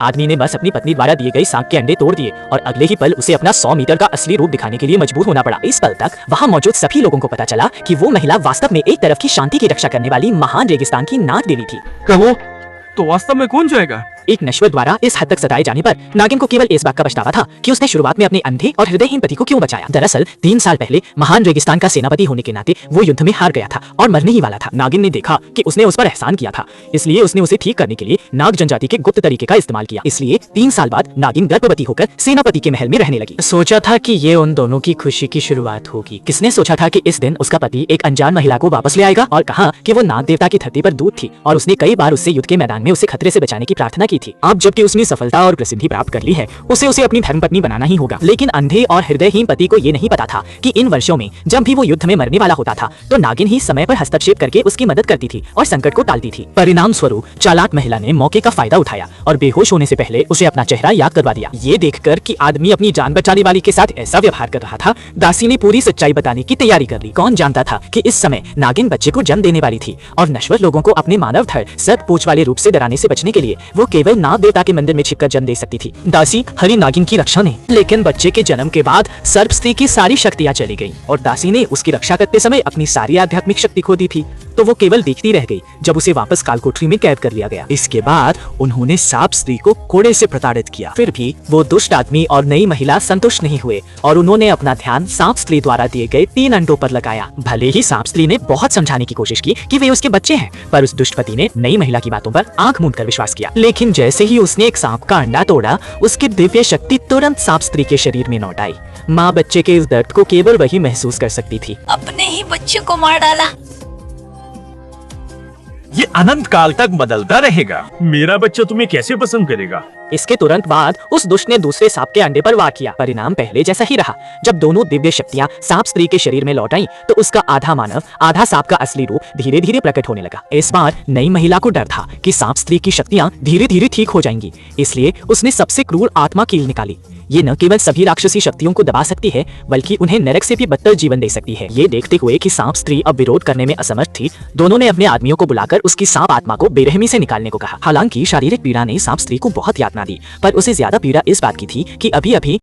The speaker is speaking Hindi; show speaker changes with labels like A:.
A: आदमी ने बस अपनी पत्नी द्वारा दिए गए सांप के अंडे तोड़ दिए और अगले ही पल उसे अपना 100 मीटर का असली रूप दिखाने के लिए मजबूर होना पड़ा। इस पल तक वहाँ मौजूद सभी लोगों को पता चला कि वो महिला वास्तव में एक तरफ की शांति की रक्षा करने वाली महान रेगिस्तान की नाग देवी थी।
B: कहो तो वास्तव में कौन जाएगा?
A: एक नश्वर द्वारा इस हद तक सताए जाने पर नागिन को केवल इस बात का पछतावा था कि उसने शुरुआत में अपने अंधे और हृदयहीन पति को क्यों बचाया। दरअसल 3 साल पहले महान रेगिस्तान का सेनापति होने के नाते वो युद्ध में हार गया था और मरने ही वाला था। नागिन ने देखा कि उसने उस पर एहसान किया था, इसलिए उसने उसे ठीक करने के लिए नाग जनजाति के गुप्त तरीके का इस्तेमाल किया। इसलिए 3 साल बाद नागिन गर्भवती होकर सेनापति के महल में रहने लगी। सोचा था कि ये उन दोनों की खुशी की शुरुआत होगी। किसने सोचा था कि इस दिन उसका पति एक अनजान महिला को वापस ले आएगा और कहा कि वो नाग देवता की धरती पर दूत थी और उसने कई बार उससे युद्ध के मैदान में उसे खतरे से बचाने की प्रार्थना की थी। अब जबकि उसने सफलता और प्रसिद्धि प्राप्त कर ली है, उसे अपनी धर्मपत्नी बनाना ही होगा। लेकिन अंधे और हृदयहीन पति को ये नहीं पता था कि इन वर्षों में जब भी वो युद्ध में मरने वाला होता था तो नागिन ही समय पर हस्तक्षेप करके उसकी मदद करती थी और संकट को टालती थी। परिणाम स्वरूप चालाक महिला ने मौके का फायदा उठाया और बेहोश होने से पहले उसे अपना चेहरा याद करवा दिया। ये देखकर कि आदमी अपनी जान बचाने वाली के साथ ऐसा व्यवहार कर रहा था, दासी ने पूरी सच्चाई बताने की तैयारी कर ली। कौन जानता था कि इस समय नागिन बच्चे को जन्म देने वाली थी और नश्वर लोगों को अपने मानव धड़ सर्प पूंछ वाले रूप से डराने से बचने के लिए वो केवल नाग देवता के मंदिर में छिपकर जन्म दे सकती थी। दासी हरी नागिन की रक्षा ने, लेकिन बच्चे के जन्म के बाद सर्प स्त्री की सारी शक्तियां चली गईं और दासी ने उसकी रक्षा करते समय अपनी सारी आध्यात्मिक शक्ति खो दी थी, तो वो केवल देखती रह गई जब उसे वापस कालकोठरी में कैद कर लिया गया। इसके बाद उन्होंने सांप स्त्री को कोड़े से प्रताड़ित किया। फिर भी वो दुष्ट आदमी और नई महिला संतुष्ट नहीं हुए और उन्होंने अपना ध्यान सांप स्त्री द्वारा दिए गए 3 अंडों पर लगाया। भले ही सांप स्त्री ने बहुत समझाने की कोशिश की कि वे उसके बच्चे हैं, पर उस दुष्ट पति ने नई महिला की बातों पर आंख मूंद कर विश्वास किया। लेकिन जैसे ही उसने एक सांप का अंडा तोड़ा, उसकी दिव्य शक्ति तुरंत सांप स्त्री के शरीर में लौट आई। माँ बच्चे के इस दर्द को केवल वही महसूस कर सकती थी।
C: अपने ही बच्चे को मार डाला।
B: ये अनंत काल तक बदलता रहेगा। मेरा बच्चा तुम्हें कैसे पसंद करेगा?
A: इसके तुरंत बाद उस दुष्ट ने दूसरे सांप के अंडे पर वार किया। परिणाम पहले जैसा ही रहा। जब दोनों दिव्य शक्तियां सांप स्त्री के शरीर में लौट आईं, तो उसका आधा मानव आधा सांप का असली रूप धीरे धीरे प्रकट होने लगा। इस बार नई महिला को डर था कि सांप स्त्री की शक्तियां धीरे धीरे ठीक हो जाएंगी, इसलिए उसने सबसे क्रूर आत्मा कील निकाली। ये न केवल सभी राक्षसी शक्तियों को दबा सकती है, बल्कि उन्हें नरक से भी बदतर जीवन दे सकती है। ये देखते हुए कि सांप स्त्री अब विरोध करने में असमर्थ थी, दोनों ने अपने आदमियों को बुलाकर उसकी सांप आत्मा को बेरहमी से निकालने को कहा। हालांकि शारीरिक पीड़ा ने सांप स्त्री को बहुत यातना दी, पर उसे ज्यादा पीड़ा इस बात की थी कि अभी अभी